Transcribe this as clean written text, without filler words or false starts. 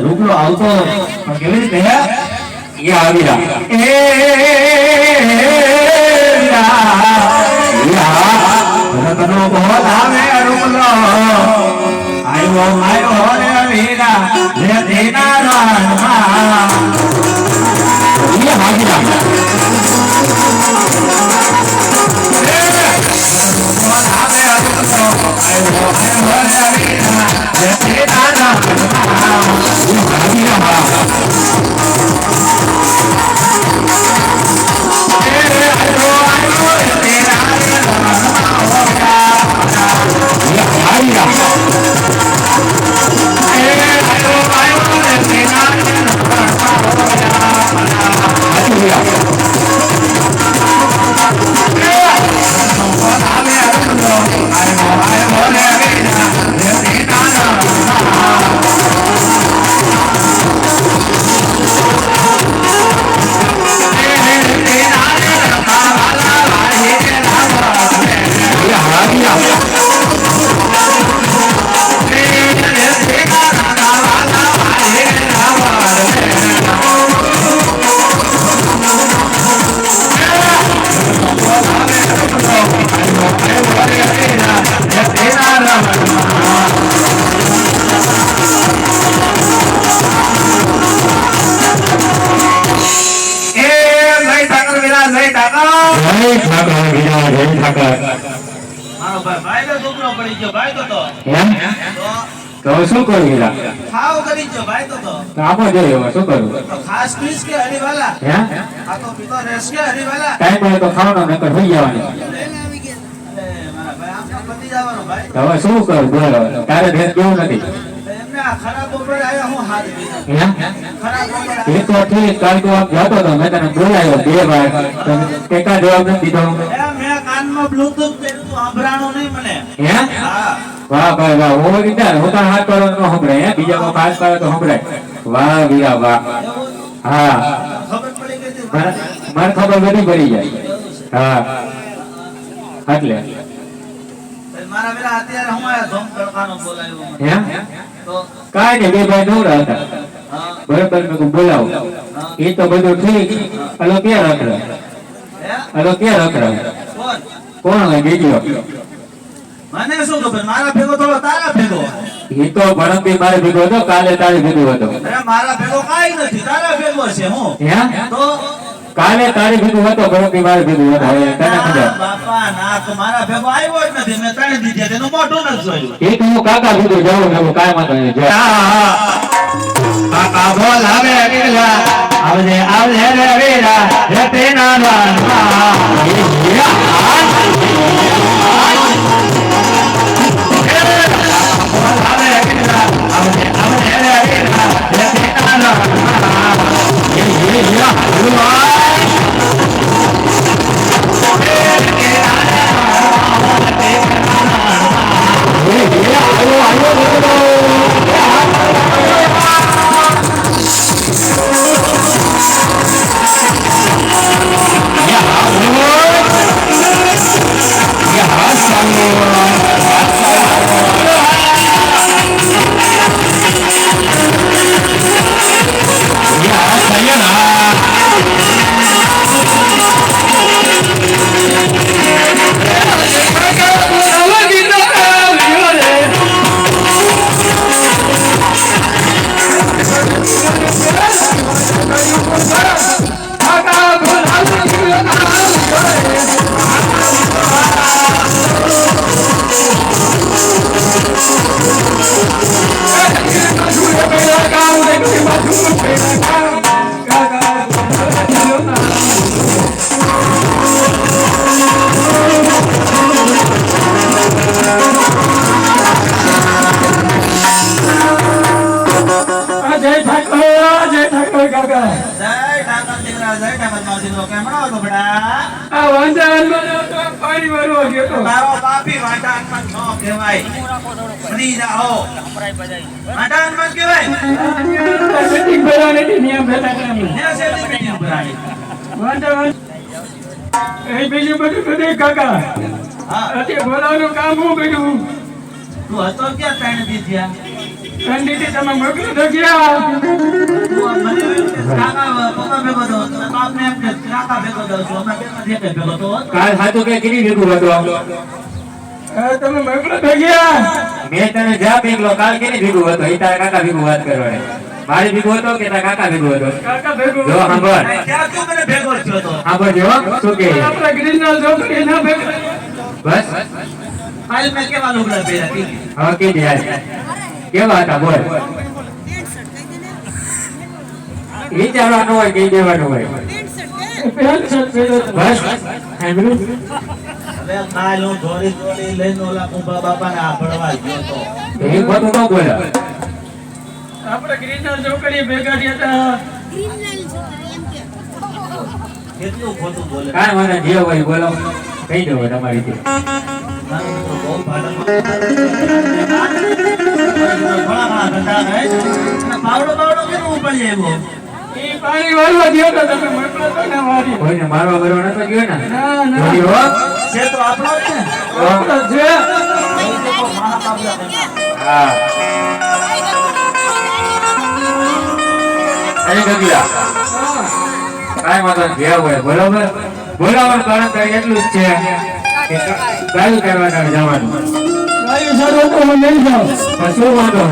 રૂપલો આવતો કેવી રીતે એ આવી રતનો બોલાવે રૂપલો આવ્યો આવ્યો રે વીરા રે દેના રણમાં એ હાજરા બોલાવે રૂપલો આવ્યો આવ્યો રે વીરા રે દેના રણમાં શું કરું ખાવ કરી જો ભાઈ તો આપો જોઈએ શું કરું તો ખાસ પીસ કે હરીવાલા હે આ તો પીતો રેસ કે હરીવાલા ટાઈમ હોય તો ખાવાનો નકર હોઈ જવાની મારા ભાઈ આમ પતી જવાનો ભાઈ હવે શું કરું બોલો તારે ભેદ કેવું નથી એમને આ ખરાબ ઉપર આયા હું હાથ દીધો હે ખરાબ એ તો ઠીક કાલ તો આપ જાતો તો મેં તને બોલાયો બે વાર કેકા જવાબ નથી દીધો મેં કાનમાં બ્લૂટૂથ કર્યું તો સાંભળાણો નહીં મને હે હા વાહ ભાઈ વાહ ઓ વિચાર હું તો હાથ કરો નો સંભળાય હે બીજા કો પાસ કરે તો સંભળાય વાહ વીરા વાહ હા ખબર પડી ગઈ માર ખબર બધી પડી જાય હા એટલે મારા વેલા અત્યારે હું આ ધોમ કરખાનો બોલાયો હે તો કાઈ ને બે ભાઈ નવરા હતા બરાબર મેં બોલાવો એ તો બધું ઠીક અલો ક્યાં રખડા હે અલો ક્યાં રખડા કોણ હોય બીજો મને શું ખબર મારા ભેગો થોડો તારા ભેગો એ તો ભણતી મારે ભેગો હતો કાલે તારે ભેગો હતો અરે મારા ભેગો કાઈ નથી તારા ભેગો છે હું હે તો કાલે તારે ભેગો હતો ભણતી મારે ભેગો હતો હવે તને ખબર બાપા ના તો મારા ભેગો આવ્યો જ નથી મેં તને દીધે તેનું મોઢું ન જોયું એ તો હું કાકા ભેગો જાઉં ને કાઈ માં તો કાકા બોલાવે કેલા આવજે આવજે રે વીરા રે તેના રણમાં કાકા જય ઠાકર દીકરા જય ઠાકર મારો દીકરો કેમ હતો બેટા આ વાંધાનમાં તો પાણી ભરવા ગયો તો તારો બાપી વાટાનમાં નો કહેવાય ફરી જાઓ વાટાનમાં કહેવાય મીટિંગ ભરવાની નિયમ બેઠા કામ ને છે મીટિંગ ભરાણી વાંધા એ બીજું બધું કાકા હા અત્યારે બોલાવવાનું કામ હું કર્યું તું હતો ક્યાં તાણે દીધ્યા ઠંડીથી તમે મોકલો તો ગયા તું મને કાકા પપ્પા ભેગો તો બાપને એમ કે કાકા ભેગો દઉં છું અમે બે ભેગો તો કાલ હાથો કે કેટલી ભેગું હતો તમે મોકલો તો ગયા મેં તને જા ભેગલો કાલ કેટલી ભેગું હતો એ તારા કાકા ભેગું વાત કરવાની મારી ભેગું હતો કે તારા કાકા ભેગું હતો કાકા ભેગું જો સાંભળ ક્યાં તું મને ભેગો થયો તો સાંભળજો શું કે આપણા ગ્રીનલ છોકરી ના ભેગું બસ હાલ મેં કેવા લુગડા પહેર્યા કી હવે કે દે કેવા હતા બોલ વિચારવાનું હોય કહી દેવાનું હોય પેન્ટ શર્ટ પહેર્યો હતો. બસ સાંભળ્યું હવે કાલ હું દોડી દોડી લઈને ઓલા કુંભા બાપાને આભળવા ગયો તો એ બધું ન બોલે આપણે ગ્રીનલ છોકરી ભેગા થયા હતા કેટલું ખોટું બોલે કાંઈ મને જે હોય બોલો કહી દો તમારી રીતે મારું તો બહુ ભાડમાં ઘણા ઘંટા ગયે અને પાવડો કેમ ઉપડી આવ્યો એ પાણી વાળવા ગયો તો તમે મોકલો તો ના વારી કોઈને મારવા બરવા નતો ગયો ને ના ના જોડી હો છે તો આપણો જ ને આપણો છે હા અરે ગગલા કાંઈ વાંધો નહીં, જે હોય બરોબર બોલાવવાનું કારણ તો એટલું જ છે કે ગાયું કરવાના જવાનું ગાયું સારું તો હું નહીં જાઉં પણ શું વાંધો